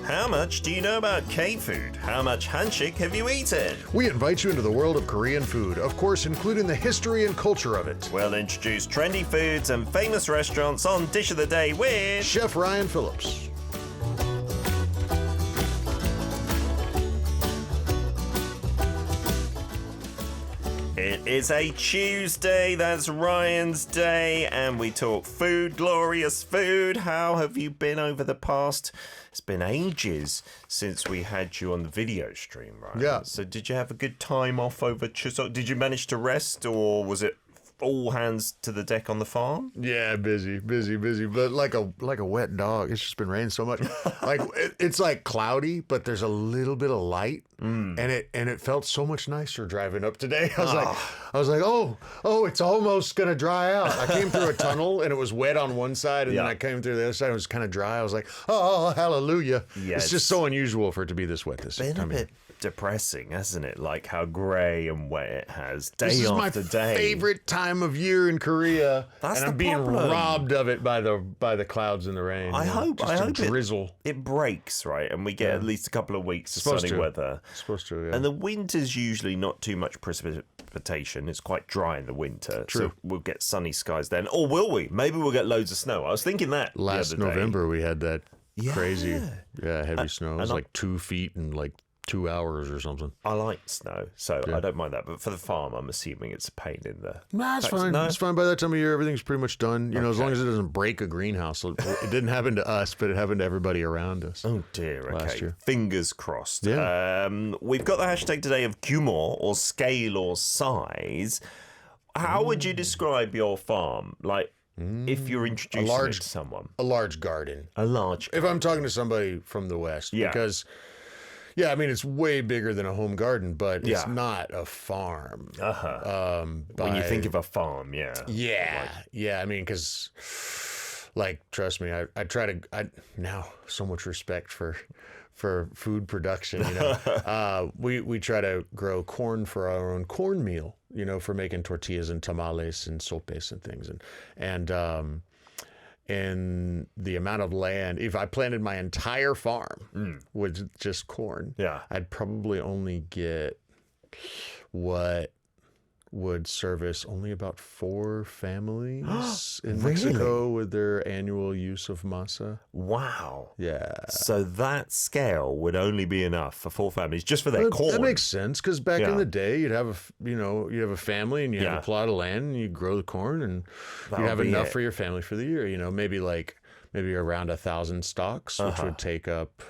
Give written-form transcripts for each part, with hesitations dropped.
How much do you know about K-food? How much handshake have you eaten? We invite you into the world of Korean food, of course, including the history and culture of it. We'll introduce trendy foods and famous restaurants on Dish of the Day with Chef Ryan Phillips. It is a Tuesday, that's Ryan's day, and we talk food, glorious food. How have you been over the past? It's been ages since we had you on the video stream, right? Yeah. So did you have a good time off over Chuseok? Did you manage to rest, or was it all hands to the deck on the farm? Yeah, busy, but like a wet dog. It's just been raining so much. Like it's like cloudy, but there's a little bit of light, and it felt so much nicer driving up today. I was like, oh, it's almost gonna dry out. I came through a tunnel and it was wet on one side, and then I came through the other side. It was kind of dry. I was like, oh, hallelujah! Yeah, it's just so unusual for it to be this wet this time. Been a bit depressing, hasn't it? Like how grey and wet it has day this after is my day. Favorite time of year in Korea, That's and I'm the being problem. robbed of it by the clouds and the rain. I hope drizzle. It breaks, right, and we get at least a couple of weeks of sunny weather. It's supposed to, yeah. And the winter's usually not too much precipitation. It's quite dry in the winter. True. So we'll get sunny skies then. Or will we? Maybe we'll get loads of snow. I was thinking that Last the other day. November we had that crazy, heavy snow. It was like 2 feet in like 2 hours or something. I like snow, so I don't mind that. But for the farm, I'm assuming it's a pain in the... Nah, it's fine. No? It's fine. By that time of year, everything's pretty much done. You know, as long as it doesn't break a greenhouse. It didn't happen to us, but it happened to everybody around us. Oh dear, okay. Last year. Fingers crossed. Yeah. We've got the hashtag today of 규모, or scale or size. How would you describe your farm? Like, if you're introducing it to someone. A large garden. A large If I'm talking to somebody from the West. Yeah. Because... yeah, I mean, it's way bigger than a home garden, but it's not a farm. When you think of a farm, yeah. Yeah. I mean, because, like, trust me, I now so much respect for food production. You know, we try to grow corn for our own cornmeal. You know, for making tortillas and tamales and sopes and things, and the amount of land, if I planted my entire farm with just corn, I'd probably only get what would service only about 4 families in Mexico with their annual use of masa. Wow. Yeah. So that scale would only be enough for 4 families, just for their corn. That makes sense, because back in the day, you'd have a family and you have a plot of land and you grow the corn and you have enough for your family for the year. You know, maybe around 1,000 stalks, which would take up.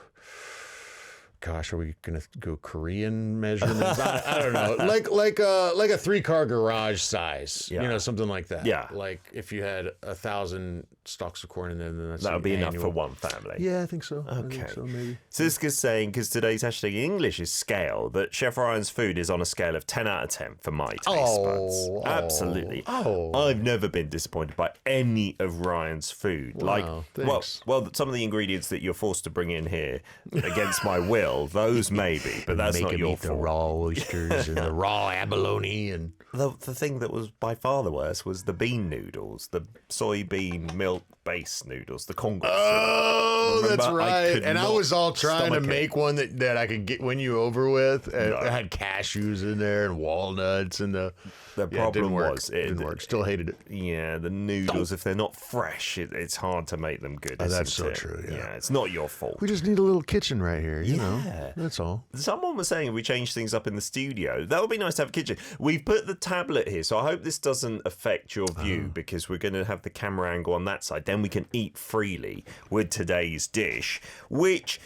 Gosh, are we gonna go Korean measurements? I don't know. Like a 3-car garage size. You know, something like that. Yeah. Like if you had 1,000 stalks of corn in there, then that would be enough for one family. Yeah, I think so. Okay. I think so, maybe. Siska's saying, because today's hashtag English is scale, that Chef Ryan's food is on a scale of 10 out of 10 for my taste buds. Absolutely. I've never been disappointed by any of Ryan's food. Wow, thanks. Well, some of the ingredients that you're forced to bring in here against my will, those maybe, but that's not your fault. The raw oysters and the raw abalone and the thing that was by far the worst was the bean noodles, the soybean milk-based noodles, the Kongo. Oh, that's right. And I was all trying to make one that I could win you over with. And it had cashews in there and walnuts and the problem was it didn't work. Still hated it. Yeah, the noodles, if they're not fresh, it's hard to make them good. That's so true. Yeah, it's not your fault. We just need a little kitchen right here. You know, that's all. Someone was saying if we change things up in the studio, that would be nice to have a kitchen. We've put the tablet here, so I hope this doesn't affect your view because we're going to have the camera angle on that side. Then we can eat freely with today's dish, which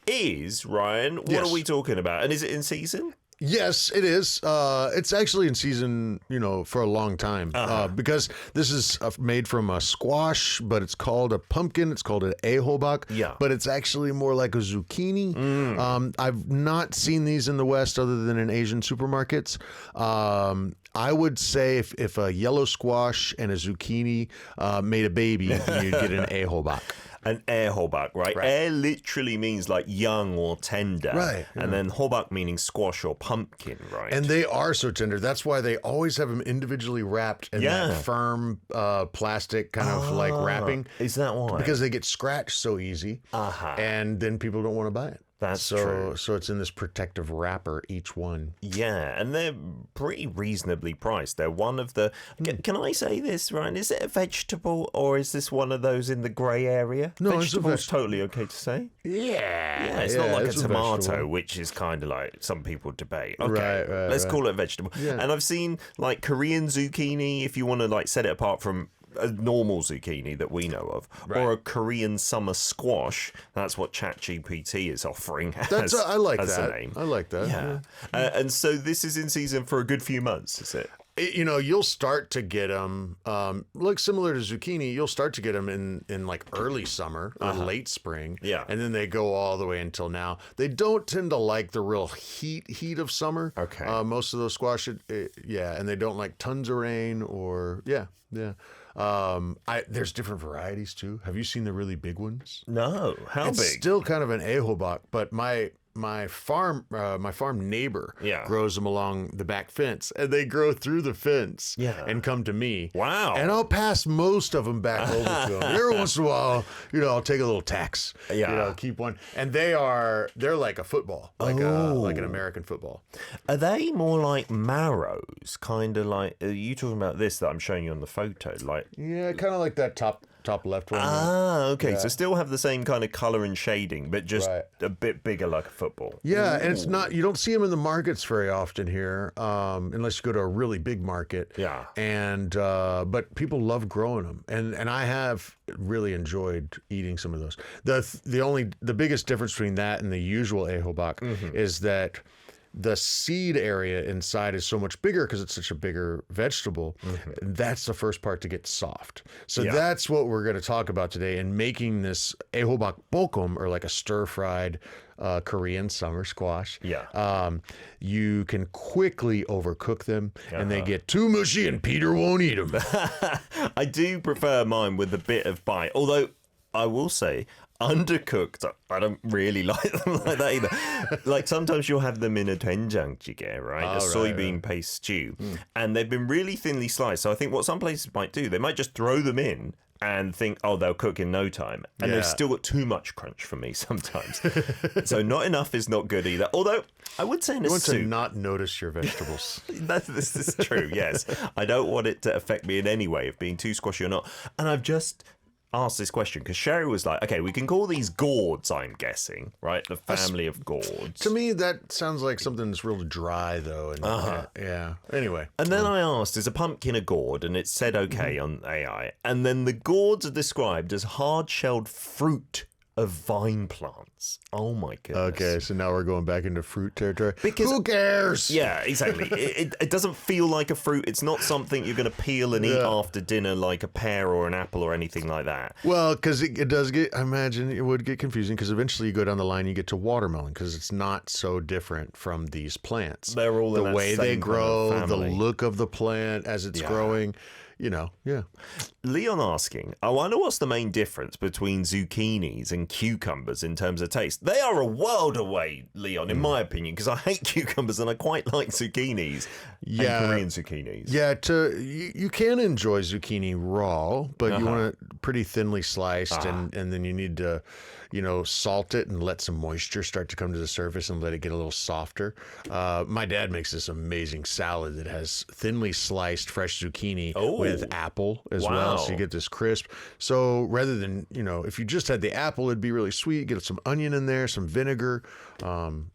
is, Ryan, what are we talking about? And is it in season? Yes, it is. It's actually in season, for a long time because this is made from a squash, but it's called a pumpkin. It's called an Aehobak, but it's actually more like a zucchini. I've not seen these in the West other than in Asian supermarkets. I would say if a yellow squash and a zucchini made a baby, you'd get an Aehobak. an Aehobak, right? Air literally means like young or tender. Right. And then hobak meaning squash or pumpkin, right? And they are so tender. That's why they always have them individually wrapped in that firm plastic kind of like wrapping. Is that why? Because they get scratched so easy. And then people don't want to buy it. That's true. So it's in this protective wrapper, each one. Yeah, and they're pretty reasonably priced. They're one of the... Can I say this, Ryan? Is it a vegetable or is this one of those in the grey area? No, Vegetable's totally okay to say? Yeah. It's not like a tomato, vegetable. which is kind of like some people debate. Okay, Right, let's call it a vegetable. Yeah. And I've seen like Korean zucchini, if you want to like set it apart from a normal zucchini that we know of, or a Korean summer squash. That's what ChatGPT is offering. I like as that. a name. I like that. Yeah. And so this is in season for a good few months, is it? You'll start to get them, like similar to zucchini, you'll start to get them in like early summer or late spring. Yeah. And then they go all the way until now. They don't tend to like the real heat of summer. Okay. Most of those squash, and they don't like tons of rain or, yeah. There's different varieties too. Have you seen the really big ones? No. How It's big? still kind of an Aehobak, but my farm neighbor grows them along the back fence, and they grow through the fence and come to me. Wow. And I'll pass most of them back over to them. Every once in a while, I'll take a little tax. Keep one. And they're like a football, like an American football. Are they more like marrows? Kind of like, are you talking about this that I'm showing you on the photo? Like, yeah, kind of like that top left one. Okay. So still have the same kind of color and shading, but just a bit bigger like a football. Yeah, and it's not, you don't see them in the markets very often here, unless you go to a really big market. Yeah. And but people love growing them, and I have really enjoyed eating some of those. The biggest difference between that and the usual Aehobak is that the seed area inside is so much bigger because it's such a bigger vegetable. That's the first part to get soft. So that's what we're going to talk about today in making this Aehobakbokkeum, or like a stir-fried Korean summer squash. You can quickly overcook them, and they get too mushy, and Peter won't eat them. I do prefer mine with a bit of bite, although I will say, undercooked, I don't really like them like that either. Like sometimes you'll have them in a doenjangjjigae, right? A soybean paste stew. And they've been really thinly sliced. So I think what some places might do, they might just throw them in and think, oh, they'll cook in no time. And they've still got too much crunch for me sometimes. So not enough is not good either. Although I would say in a You want soup, to not notice your vegetables. this is true, yes. I don't want it to affect me in any way of being too squashy or not. And I've just asked this question because Sherry was like, okay, we can call these gourds, I'm guessing, right? The family of gourds. To me, that sounds like something that's real dry, though. And Anyway. And then I asked, is a pumpkin a gourd? And it said okay on AI. And then the gourds are described as hard-shelled fruit of vine plants. Oh my goodness. Okay, so now we're going back into fruit territory. Because who cares? Yeah, exactly. It doesn't feel like a fruit. It's not something you're going to peel and eat after dinner like a pear or an apple or anything like that. Well, because it does get, I imagine it would get confusing because eventually you go down the line, you get to watermelon because it's not so different from these plants. They're all in the that way they same grow, kind of the family. look of the plant as it's growing. Leon asking, I wonder what's the main difference between zucchinis and cucumbers in terms of taste. They are a world away, Leon, in my opinion, because I hate cucumbers and I quite like zucchinis and Korean zucchinis. Yeah, you can enjoy zucchini raw, but you want it pretty thinly sliced, and then you need to, salt it and let some moisture start to come to the surface and let it get a little softer. My dad makes this amazing salad that has thinly sliced fresh zucchini with apple as well, so you get this crisp. So rather than, if you just had the apple, it'd be really sweet. Get some onion in there, some vinegar,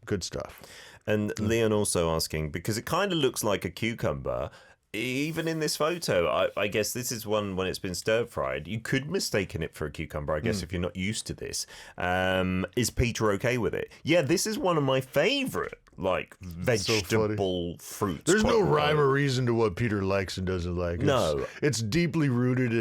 good stuff. And Leon also asking, because it kind of looks like a cucumber, even in this photo, I guess this is one when it's been stir-fried. You could mistaken it for a cucumber, I guess, if you're not used to this. Is Peter okay with it? Yeah, this is one of my favourite like vegetable fruits. There's no quite rhyme or reason to what Peter likes and doesn't like. It's deeply rooted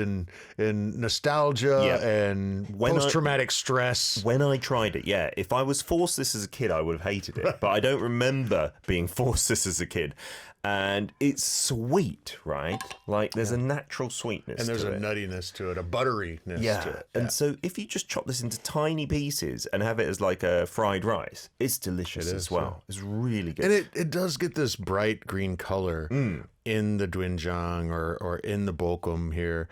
in nostalgia and post-traumatic stress. When I tried it, if I was forced this as a kid, I would have hated it. But I don't remember being forced this as a kid. And it's sweet, right? Like there's a natural sweetness and there's to a it. nuttiness to it, a butteriness to it. And so if you just chop this into tiny pieces and have it as like a fried rice, it's delicious as well. It's really good. And it does get this bright green color in the doenjang or in the bokkeum here.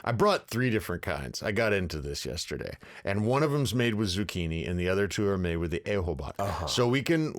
I brought 3 different kinds. I got into this yesterday, and one of them's made with zucchini, and the other 2 are made with the Aehobak. So we can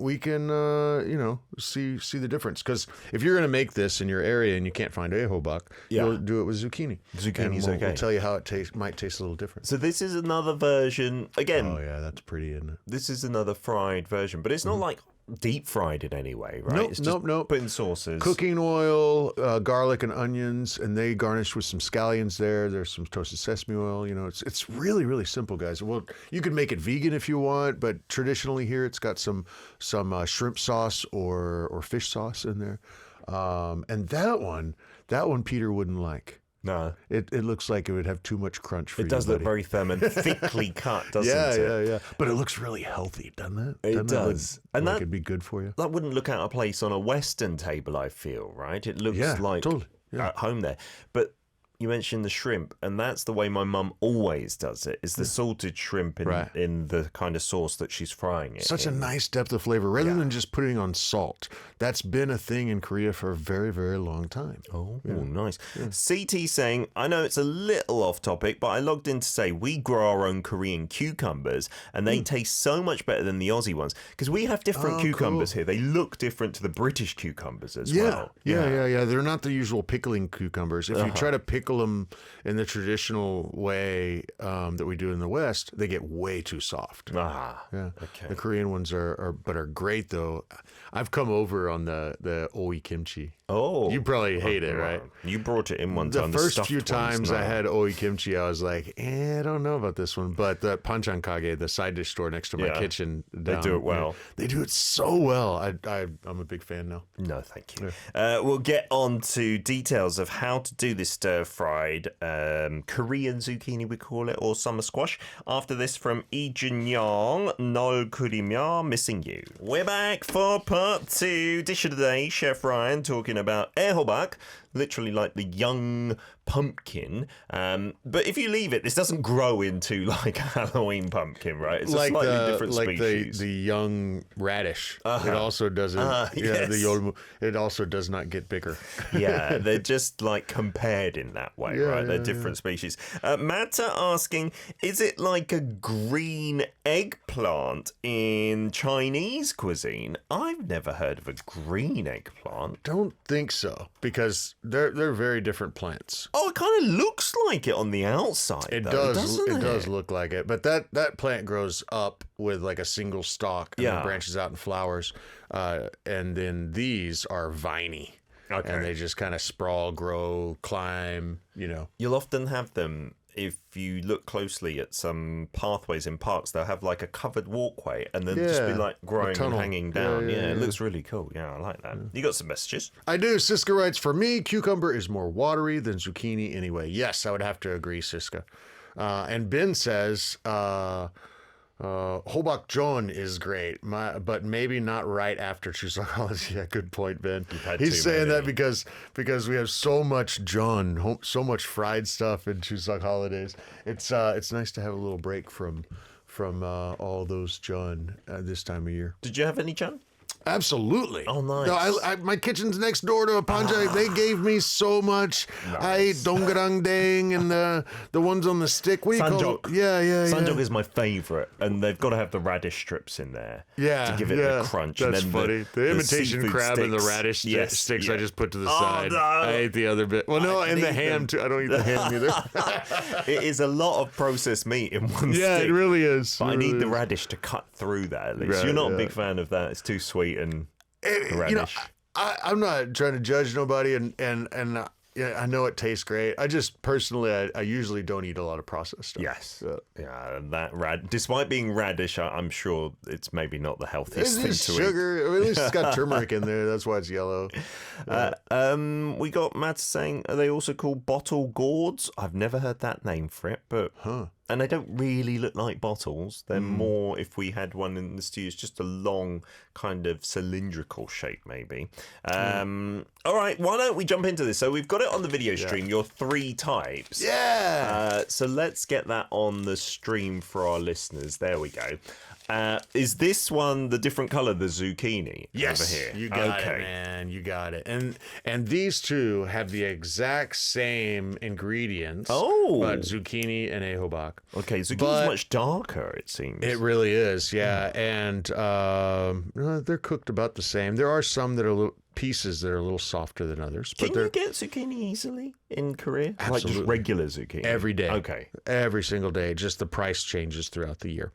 see the difference. Because if you're going to make this in your area and you can't find Aehobak, you'll do it with zucchini. Zucchini's okay. We'll tell you how it might taste a little different. So this is another version again. Oh yeah, that's pretty, isn't it? This is another fried version, but it's not like deep fried in any way, right? Nope, it's just nope. put in sauces. Cooking oil, garlic and onions, and they garnish with some scallions there. There's some toasted sesame oil. It's really, really simple, guys. Well, you can make it vegan if you want, but traditionally here it's got some shrimp sauce or fish sauce in there. And that one Peter wouldn't like. No. It looks like it would have too much crunch for you. It does look buddy. very firm and thickly cut, doesn't it? Yeah. But it looks really healthy, doesn't it? It does. And that it'd be good for you. That wouldn't look out of place on a Western table, I feel, right? It looks like totally. at home there. But you mentioned the shrimp, and that's the way my mum always does it, is the salted shrimp in the kind of sauce that she's frying it Such in. a nice depth of flavor, rather than just putting on salt. That's been a thing in Korea for a very, very long time. Oh, nice. CT saying, I know it's a little off topic, but I logged in to say we grow our own Korean cucumbers, and they taste so much better than the Aussie ones. Because we have different cucumbers here. They look different to the British cucumbers as well. Yeah. They're not the usual pickling cucumbers. If you try to pickle them in the traditional way that we do in the West, they get way too soft. Okay. The Korean ones are great though. I've come over on the oi kimchi. Oh, you probably hate it, right? You brought it in one time. The first few times I had oi kimchi, I was like, I don't know about this one. But the Panchankage, the side dish store next to my kitchen, they do it well. They do it so well. I'm a big fan now. No, thank you. We'll get on to details of how to do this stir-fried Korean zucchini, we call it, or summer squash. After this from Lee Jun-young, 널 그리며 Missing You. We're back for part 2. Dish of the day, Chef Ryan talking about 애호박, literally like the young pumpkin. But if you leave it, this doesn't grow into like a Halloween pumpkin, right? It's like a slightly different species. The young radish. It also doesn't. It also does not get bigger. Yeah, they're just like compared in that way, right? They're different species. Matta asking, is it like a green eggplant in Chinese cuisine? I've never heard of a green eggplant. Don't think so, because they're very different plants. Oh, it kind of looks like it on the outside. It though, does. doesn't It does look like it, but that plant grows up with like a single stalk and then branches out in flowers, and then these are viney. Okay. And they just kind of sprawl, grow, climb. You'll often have them. If you look closely at some pathways in parks, they'll have like a covered walkway and then just be like growing and hanging down. Yeah, it looks really cool. Yeah, I like that. You got some messages? I do. Siska writes, for me, cucumber is more watery than zucchini anyway. Yes, I would have to agree, Siska. And Ben says, Hobak is great, but maybe not right after Chuseok holidays. Yeah, good point, Ben. He's saying that because we have so much John, so much fried stuff in Chuseok holidays. It's nice to have a little break from all those John this time of year. Did you have any, John? Absolutely. Oh, nice. No, my kitchen's next door to a panja. They gave me so much. Nice. I ate dongarangdang and the ones on the stick. What do you call it? Yeah. Sanjok is my favourite, and they've got to have the radish strips in there to give it the crunch. That's and then funny. The imitation crab sticks. and the radish sticks I just put to the side. No. I ate the other bit. Well, no, and the ham too. I don't eat the ham either. It is a lot of processed meat in one stick. Yeah, it really is. But I need the radish to cut through that at least. Right, You're not a big fan of that. It's too sweet and radish. I'm not trying to judge nobody, and I know it tastes great. I just personally, I usually don't eat a lot of processed stuff. Yes. Yeah, despite being radish, I'm sure it's maybe not the healthiest thing to sugar. At least it's got turmeric in there. That's why it's yellow. We got Matt saying, are they also called bottle gourds? I've never heard that name for it, but and they don't really look like bottles. They're more, if we had one in the studio, it's just a long kind of cylindrical shape, maybe. All right, why don't we jump into this? So we've got it on the video stream, your 3 types. Yeah. So let's get that on the stream for our listeners. There we go. Is this one the different color, the zucchini? Yes, over here? You got it, man. You got it. And these two have the exact same ingredients. Oh, but zucchini and Aehobak. Okay, zucchini's much darker, it seems. It really is, yeah. And they're cooked about the same. There are some that are pieces that are a little softer than others. Can you get zucchini easily in Korea? Absolutely. Like just regular zucchini? Every day. Okay. Every single day. Just the price changes throughout the year.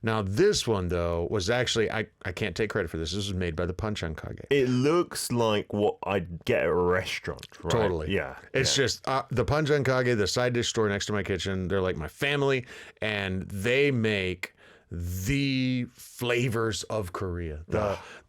Now, this one, though, was actually, I can't take credit for this. This was made by the Panchankage. It looks like what I'd get at a restaurant, right? Totally. Yeah. It's just the Panchankage, the side dish store next to my kitchen, they're like my family, and they make the flavors of Korea.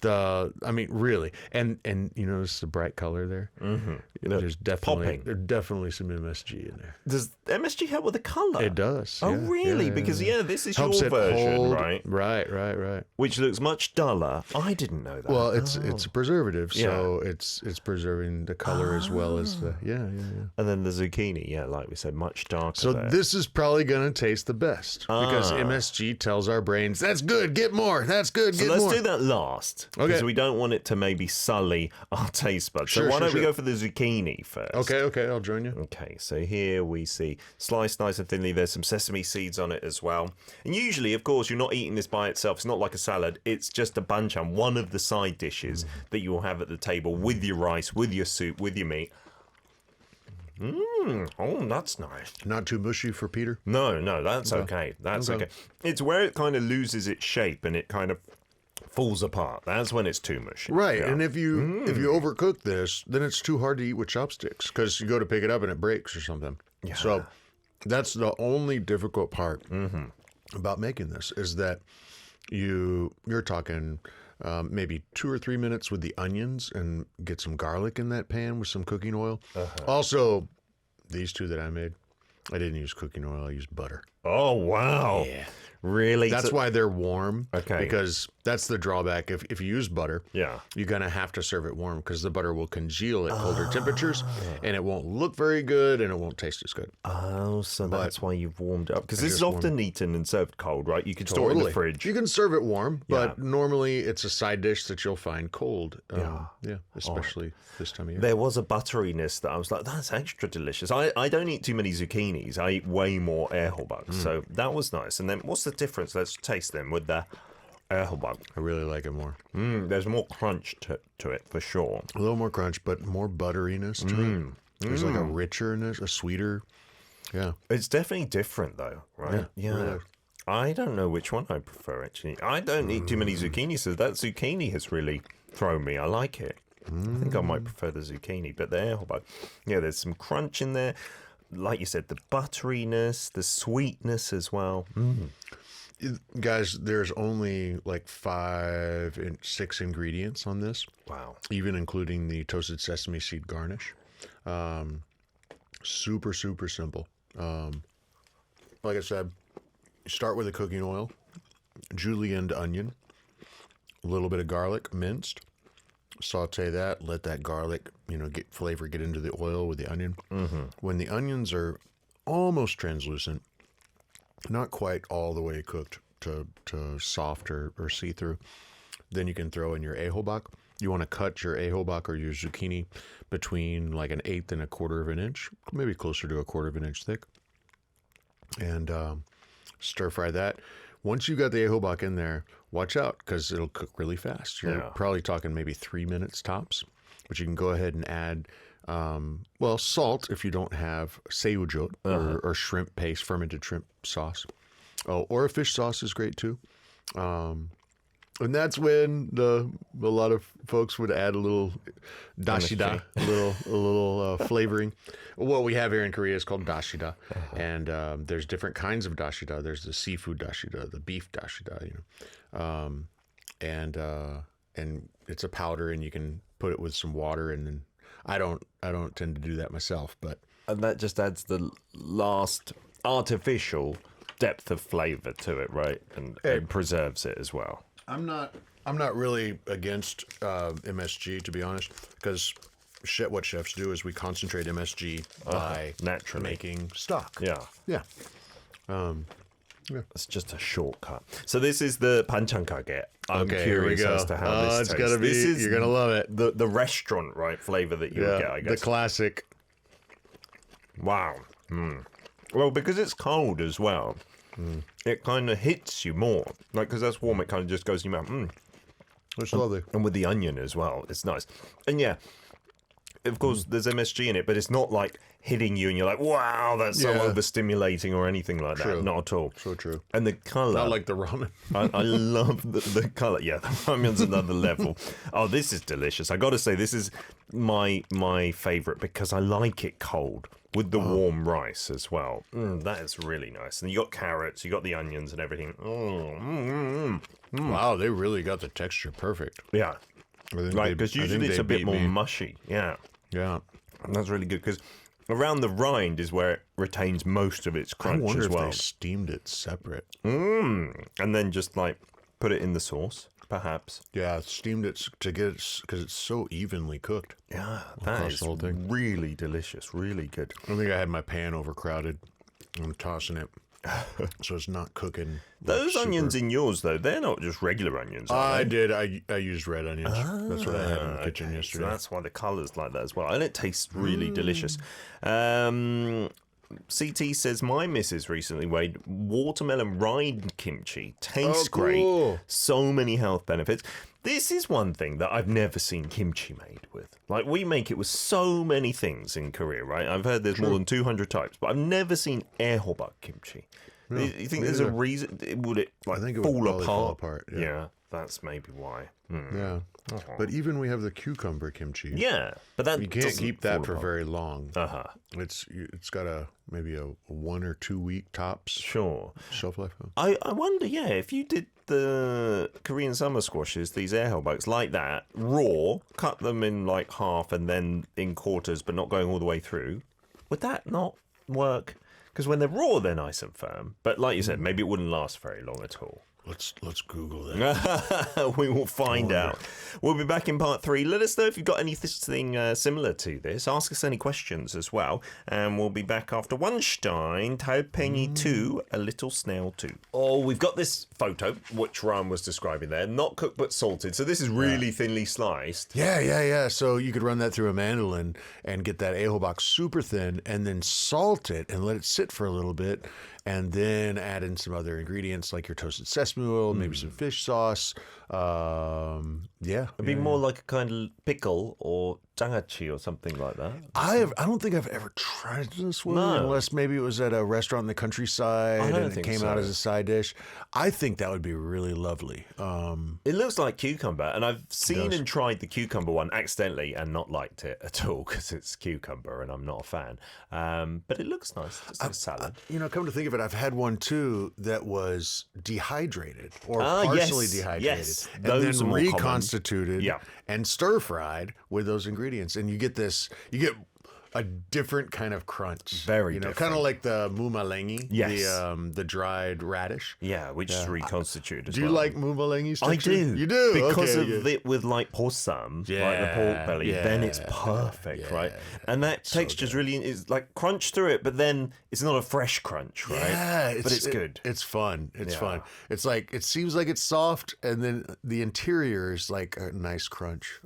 I mean, really. And you notice the bright color there? Mm-hmm. There's definitely some MSG in there. Does MSG help with the color? It does. Oh, really? Because, this is Helps your version, hold, right? Right. Which looks much duller. I didn't know that. Well, it's a preservative, so it's preserving the color as well as the, And then the zucchini, like we said, much darker. So this is probably going to taste the best because MSG tells our brains, that's good, get more. That's good, get more. So let's do that last. Okay. Because we don't want it to maybe sully our taste buds. So why don't we go for the zucchini first? Okay, I'll join you. Okay, so here we see sliced nice and thinly. There's some sesame seeds on it as well. And usually, of course, you're not eating this by itself. It's not like a salad. It's just a banchan, one of the side dishes that you will have at the table with your rice, with your soup, with your meat. Oh, that's nice. Not too mushy for Peter? No, that's okay. That's okay. It's where it kind of loses its shape and it kind of falls apart. That's when it's too mushy. Right, Yeah. and if you overcook this, then it's too hard to eat with chopsticks because you go to pick it up and it breaks or something. Yeah. So that's the only difficult part about making this is that you're talking maybe 2 or 3 minutes with the onions and get some garlic in that pan with some cooking oil. Also, these two that I made, I didn't use cooking oil. I used butter. Oh, wow. Yeah. Really? That's why they're warm. Okay. Because that's the drawback. If you use butter, Yeah. you're going to have to serve it warm because the butter will congeal at colder temperatures and it won't look very good and it won't taste as good. Oh, so that's why you've warmed it up. Because this is often eaten and served cold, right? You can store it in the fridge. You can serve it warm, but normally it's a side dish that you'll find cold. Especially this time of year. There was a butteriness that I was like, that's extra delicious. I don't eat too many zucchinis. I eat way more Aehobak. So that was nice. And then what's the difference? Let's taste them with the Aehobak. I really like it more. There's more crunch to it for sure. A little more crunch, but more butteriness to it. There's like a richerness, a sweeter. Yeah. It's definitely different though, right? Yeah. Really. I don't know which one I prefer actually. I don't eat too many zucchini, so that zucchini has really thrown me. I like it. I think I might prefer the zucchini, but the Aehobak, there's some crunch in there. Like you said, the butteriness, the sweetness as well. Guys, there's only like 6 ingredients on this. Wow. Even including the toasted sesame seed garnish. Super, super simple. Like I said, you start with a cooking oil, julienned onion, a little bit of garlic minced. Saute that, let that garlic, get flavor, get into the oil with the onion. When the onions are almost translucent, not quite all the way cooked to soft or see-through, then you can throw in your Aehobak. You want to cut your Aehobak or your zucchini between like 1/8 and 1/4 of an inch, maybe closer to 1/4 of an inch thick. And stir fry that. Once you got the Aehobak in there, watch out because it'll cook really fast. You're probably talking maybe 3 minutes tops, but you can go ahead and add, salt if you don't have seujot or shrimp paste, fermented shrimp sauce. Oh, or a fish sauce is great too. And that's when a lot of folks would add a little dashida, a little flavoring. What we have here in Korea is called dashida, and there's different kinds of dashida. There's the seafood dashida, the beef dashida, and it's a powder, and you can put it with some water, and then I don't tend to do that myself, but and that just adds the last artificial depth of flavor to it, right? And it preserves it as well. I'm not really against MSG, to be honest, because what chefs do is we concentrate MSG by naturally making stock. Yeah. Yeah. It's just a shortcut. So this is the banchan kage. I'm Okay, curious here we go. as to how this it's tastes. gonna be. This is you're gonna love it. the restaurant right flavor that you would get, I guess. The classic. Wow. Well, because it's cold as well, it kind of hits you more. Like, because that's warm, it kind of just goes in your mouth. It's lovely. And with the onion as well, it's nice. And yeah, of course, there's MSG in it, but it's not like hitting you and you're like, wow, that's so overstimulating or anything like that. True. Not at all. So true. And the color. Not like the ramen. I love the color. Yeah, the ramen's another level. Oh, this is delicious. I got to say, this is my favorite because I like it cold with the warm rice as well. That is really nice. And you got carrots, you got the onions and everything. Wow, they really got the texture perfect. Yeah. Right, because usually it's a bit more mushy. Yeah. Yeah. And that's really good because around the rind is where it retains most of its crunch I wonder as if well. they steamed it separate. And then just like put it in the sauce, perhaps. Yeah, steamed it to get it because it's so evenly cooked. Yeah, that is the whole thing. really delicious, really good. I think I had my pan overcrowded. I'm tossing it, so it's not cooking. Those onions in yours, though, they're not just regular onions, are I they? did. I used red onions. That's what I had in the kitchen yesterday. So that's why the colour's like that as well. And it tastes really delicious. CT says, my missus recently made watermelon rind kimchi. Tastes great. So many health benefits. This is one thing that I've never seen kimchi made with. Like, we make it with so many things in Korea, right? I've heard there's more than 200 types, but I've never seen Aehobak kimchi. No, you think there's a reason? Would it like I think it fall would probably apart? fall apart. Yeah, that's maybe why. Yeah. But even we have the cucumber kimchi. Yeah, but that You can't doesn't keep that fall for apart. very long. Uh-huh. It's got maybe a 1 or 2 week tops Sure. shelf life. I wonder, yeah, if you did the Korean summer squashes, these Aehobaks, like that, raw, cut them in like half and then in quarters, but not going all the way through, would that not work? Because when they're raw, they're nice and firm. But like you said, maybe it wouldn't last very long at all. Let's Google that. We will find out. We'll be back in part 3. Let us know if you've got anything similar to this. Ask us any questions as well. And we'll be back after one stein, Taopenny 2, a little snail 2. Oh, we've got this photo, which Ryan was describing there. Not cooked but salted. So this is really thinly sliced. Yeah. So you could run that through a mandolin and get that Aehobak super thin and then salt it and let it sit for a little bit. And then add in some other ingredients like your toasted sesame oil, maybe some fish sauce. It'd be more like a kind of pickle or jangachi or something like that. I don't think I've ever tried this one, unless maybe it was at a restaurant in the countryside and it came out as a side dish. I think that would be really lovely. It looks like cucumber, and I've seen and tried the cucumber one accidentally and not liked it at all because it's cucumber and I'm not a fan. But it looks nice, just like a salad. Come to think of it, I've had one too that was dehydrated or partially dehydrated. Yes. And Those then are more common. reconstituted and stir fried with those ingredients. And you get a different kind of crunch. Very different. Kind of like the mumalengi, Yes. the dried radish. Yeah, which is reconstituted as Do you well. like mumalengi's I texture? do. You do? Because Okay, of it with like possum, like the pork belly, then it's perfect, right? And that texture's really, is like crunch through it, but then it's not a fresh crunch, right? Yeah, but it's good. It's fun. It's fun. It's like, it seems like it's soft, and then the interior is like a nice crunch.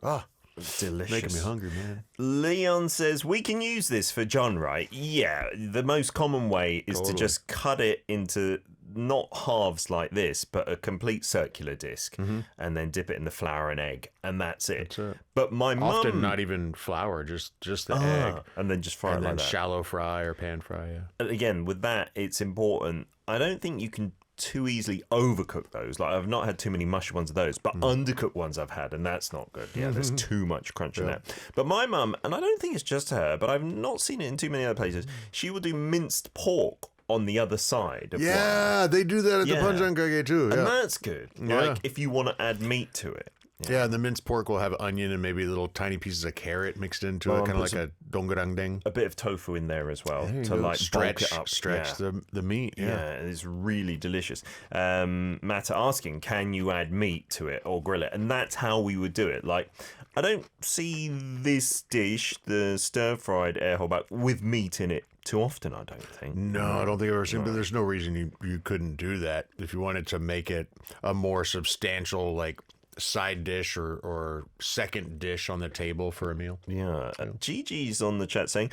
Delicious. Making me hungry, man. Leon says, we can use this for John, right? Yeah, the most common way is to just cut it into not halves like this, but a complete circular disc, and then dip it in the flour and egg, and that's it. That's it. But my mum... Often not even flour, just the egg. And then just fry it And like then that. shallow fry or pan fry, And again, with that, it's important. I don't think you can too easily overcook those. Like I've not had too many mushy ones of those, but undercooked ones I've had, and that's not good. Yeah, there's too much crunch in that. But my mum, and I don't think it's just her, but I've not seen it in too many other places, she will do minced pork on the other side of one. They do that at the panjangage too. And that's good. Like if you want to add meat to it. Yeah, and the minced pork will have onion and maybe little tiny pieces of carrot mixed into it, kind of like a donggurangdeng. A bit of tofu in there as well to like stretch bulk it up. Stretch the meat. Yeah, it's really delicious. Matt asking, can you add meat to it or grill it? And that's how we would do it. Like, I don't see this dish, the stir-fried Aehobak, with meat in it too often, I don't think. No, I don't think I've ever seen, but there's no reason you couldn't do that if you wanted to make it a more substantial, like, side dish or second dish on the table for a meal. Yeah. Gigi's on the chat saying,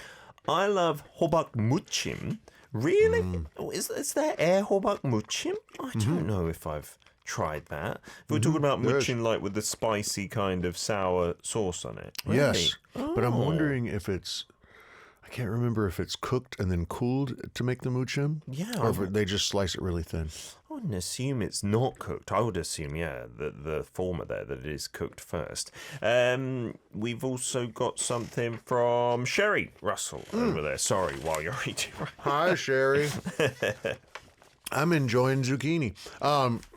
I love Hobakmuchim. Really? Is there Aehobakmuchim? I don't know if I've tried that. If we're talking about muchim like with the spicy kind of sour sauce on it. Really? Yes. But I'm wondering if it's, I can't remember if it's cooked and then cooled to make the muchim. Yeah. Or if they just slice it really thin. I wouldn't assume it's not cooked. I would assume, the former there, that it is cooked first. We've also got something from Sherry Russell over there. Sorry, while you're eating. Hi, Sherry. I'm enjoying zucchini.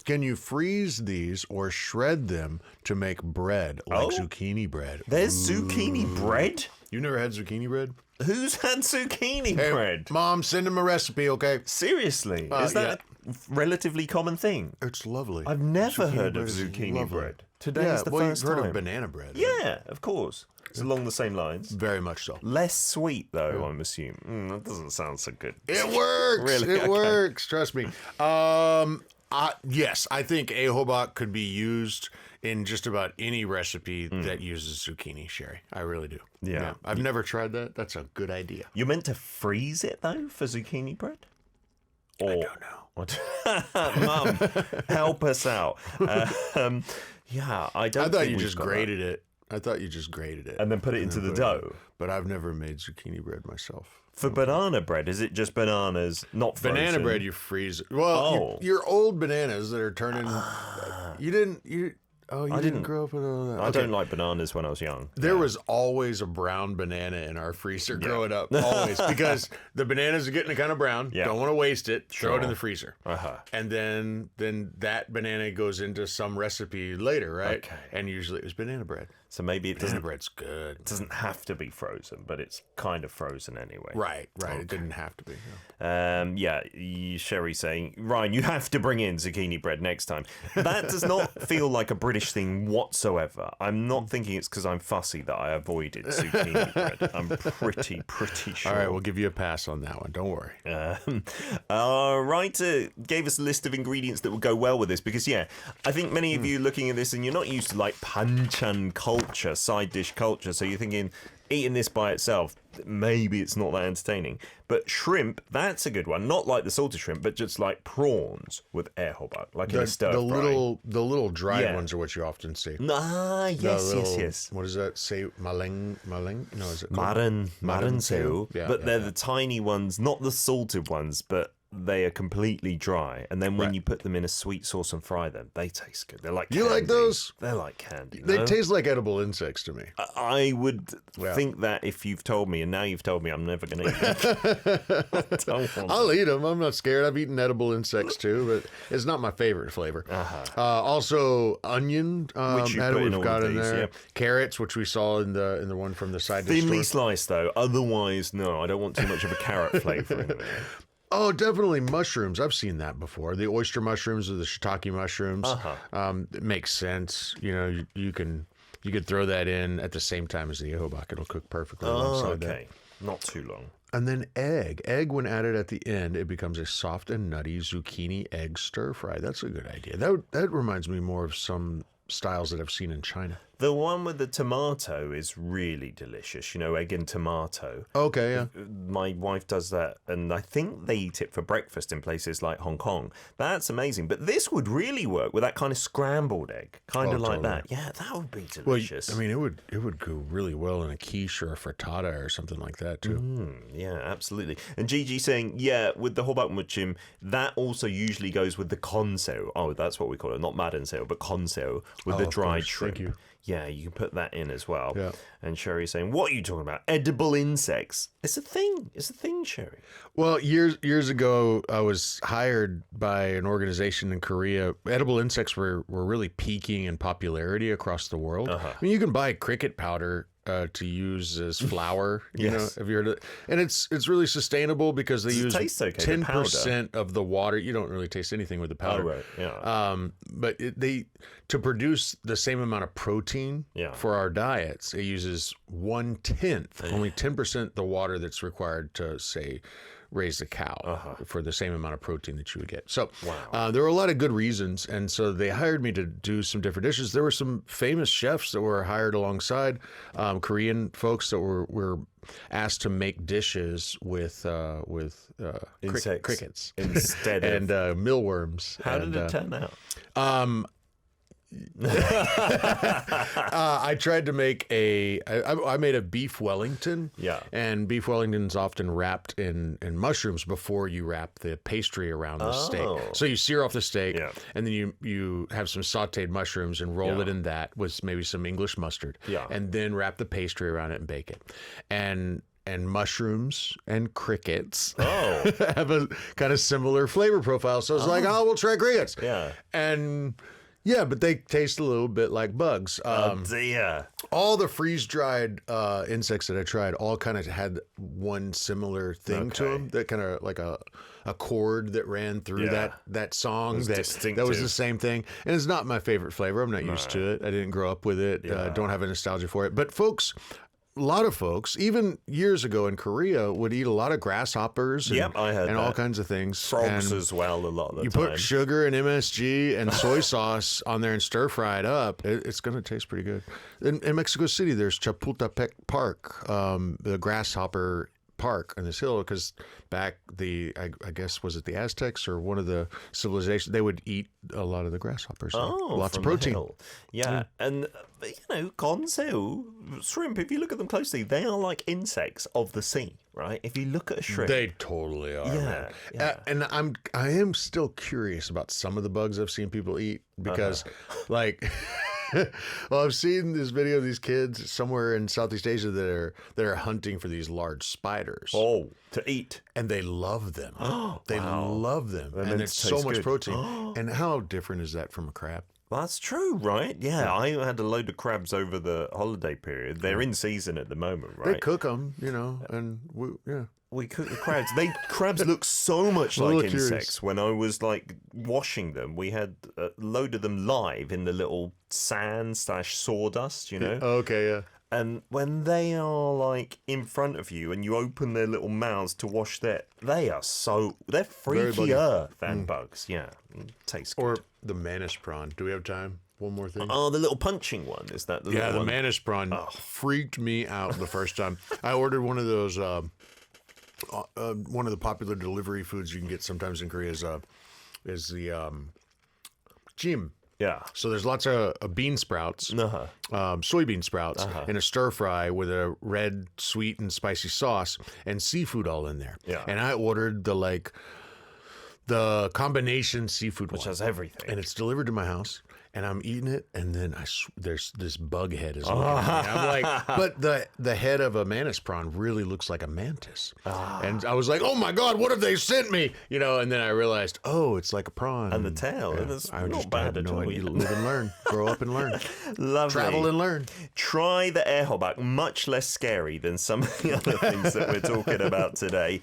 Can you freeze these or shred them to make bread, like zucchini bread? There's zucchini bread? You never had zucchini bread? Who's had zucchini bread? Mom, send him a recipe, okay? Seriously? Is that a relatively common thing? It's lovely. I've never heard of zucchini bread. Today's the first you've time. heard of banana bread. Yeah, of course. It's along the same lines. Very much so. Less sweet, though, I'm assuming. That doesn't sound so good. It works. Really? It works. Trust me. Yes, I think Ahobak could be used in just about any recipe that uses zucchini, Sherry. I really do. Yeah. I've never tried that. That's a good idea. You're meant to freeze it, though, for zucchini bread? Or... I don't know. Mum, help us out. I thought you just grated it. I thought you just grated it. And then put it into the dough. But I've never made zucchini bread myself. For banana bread, is it just bananas, not frozen? Banana bread, you freeze it. Well, your old bananas that are turning... You didn't grow up with all that. I don't like bananas when I was young. There was always a brown banana in our freezer growing up. Always. Because the bananas are getting kind of brown. Yeah. Don't want to waste it. Throw it in the freezer. Uh-huh. And then that banana goes into some recipe later, right? Okay. And usually it was banana bread. So maybe it Banana bread's good. It doesn't have to be frozen, but it's kind of frozen anyway. Right. Okay. It didn't have to be. Sherry saying, Ryan, you have to bring in zucchini bread next time. That does not feel like a British thing whatsoever. I'm not thinking it's because I'm fussy that I avoided zucchini bread. I'm pretty sure. All right, we'll give you a pass on that one. Don't worry. Our writer gave us a list of ingredients that would go well with this because, I think many of you looking at this and you're not used to like panchan culture, side dish culture, so you're thinking eating this by itself, maybe it's not that entertaining. But shrimp, that's a good one. Not like the salted shrimp, but just like prawns with Aehobak, like in a stir fry. The little dried ones are what you often see. Yes. What does that say? Maleng? No, is it Maran seu. Yeah, But they're the tiny ones, not the salted ones, but they are completely dry. And then when you put them in a sweet sauce and fry them, they taste good. They're like candy. You like those? They're like candy. They taste like edible insects to me. I would think that if you've told me, and now you've told me I'm never going to eat them. I'll eat them. I'm not scared. I've eaten edible insects too, but it's not my favorite flavor. Also, onion, which you added, put in we've got all of in these, there. Carrots, which we saw in the one from the side dish Thinly store. sliced, though. Otherwise, no, I don't want too much of a carrot flavor in there. Oh, definitely mushrooms. I've seen that before. The oyster mushrooms or the shiitake mushrooms. It makes sense. You know, you could throw that in at the same time as the Ahobak. It'll cook perfectly alongside that. Not too long. And then egg. Egg, when added at the end, it becomes a soft and nutty zucchini egg stir fry. That's a good idea. That reminds me more of some styles that I've seen in China. The one with the tomato is really delicious. You know, egg and tomato. Okay, yeah. My wife does that, and I think they eat it for breakfast in places like Hong Kong. That's amazing. But this would really work with that kind of scrambled egg, kind of like totally. that. Yeah, that would be Well, delicious. I mean, it would go really well in a quiche or a frittata or something like that too. Yeah, absolutely. And Gigi saying, yeah, with the 애호박볶음, that also usually goes with the conseo. Oh, that's what we call it. Not madenseo, but conseo with the of dried course. shrimp. Thank you. Yeah, you can put that in as well. Yeah. And Sherry's saying, what are you talking about? Edible insects. It's a thing. It's a thing, Sherry. Well, years ago, I was hired by an organization in Korea. Edible insects were really peaking in popularity across the world. I mean, you can buy cricket powder to use as flour. You know, have you heard of it? And it's really sustainable because they use taste okay, the 10% of the water. You don't really taste anything with the powder. Oh, right. Yeah. But to produce the same amount of protein for our diets, it uses 1/10, only 10% the water that's required to, say, raise the cow for the same amount of protein that you would get. So there were a lot of good reasons. And so they hired me to do some different dishes. There were some famous chefs that were hired alongside, Korean folks that were asked to make dishes with crickets instead and mealworms. How did it turn out? I tried to make I made a beef Wellington. Yeah. And beef Wellington's often wrapped in mushrooms before you wrap the pastry around the steak. So you sear off the steak, and then you have some sauteed mushrooms and roll it in that with maybe some English mustard. Yeah. And then wrap the pastry around it and bake it. And mushrooms and crickets have a kind of similar flavor profile. So it's like, we'll try crickets. Yeah. And yeah, but they taste a little bit like bugs. Dear. All the freeze-dried insects that I tried all kind of had one similar thing to them. That kind of like a chord that ran through that song. That was the same thing. And it's not my favorite flavor. I'm not used to it. I didn't grow up with it. Don't have a nostalgia for it. But a lot of folks, even years ago in Korea, would eat a lot of grasshoppers and, I heard all kinds of things. Frogs and as well, a lot of the you time. put sugar and MSG and soy sauce on there and stir fry it up. It's going to taste pretty good. In Mexico City, there's Chapultepec Park, the grasshopper park on this hill, because back I guess, was it the Aztecs or one of the civilizations, they would eat a lot of the grasshoppers. Lots of protein. Yeah. And conseo, shrimp, if you look at them closely, they are like insects of the sea, right? If you look at a shrimp, they totally are. Man. And I am still curious about some of the bugs I've seen people eat because like well, I've seen this video of these kids somewhere in Southeast Asia that are hunting for these large spiders. Oh, to eat. And they love them. They love them. And it's so much protein. And how different is that from a crab? That's true, right? Yeah, I had a load of crabs over the holiday period. They're in season at the moment, right? They cook them, and we cook the crabs. Crabs look so much like insects. When I was like washing them, we had a load of them live in the little sand/sawdust, Okay, yeah. And when they are like in front of you and you open their little mouths to wash they're freakier than bugs. Yeah, tastes good. Or the mantis prawn. Do we have time? One more thing. Oh, the little punching one. Is that the little the one? mantis prawn freaked me out the first time. I ordered one of those. One of the popular delivery foods you can get sometimes in Korea is the jim. Yeah. So there's lots of bean sprouts, soybean sprouts, in a stir fry with a red, sweet, and spicy sauce and seafood all in there. Yeah. And I ordered the combination seafood which one. has everything. And it's delivered to my house. And I'm eating it, and then there's this bug head is looking at me. I'm like, but the head of a mantis prawn really looks like a mantis. And I was like, oh my God, what have they sent me? And then I realized, it's like a prawn. And the tail, and it's not bad at all. Live and learn, grow up and learn. Lovely. Travel and learn. Try the Aehobak, much less scary than some of the other things that we're talking about today.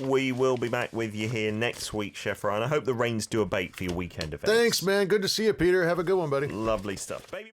We will be back with you here next week, Chef Ryan. I hope the rains do abate for your weekend events. Thanks, man. Good to see you, Peter. Have a good one, buddy. Lovely stuff. Baby.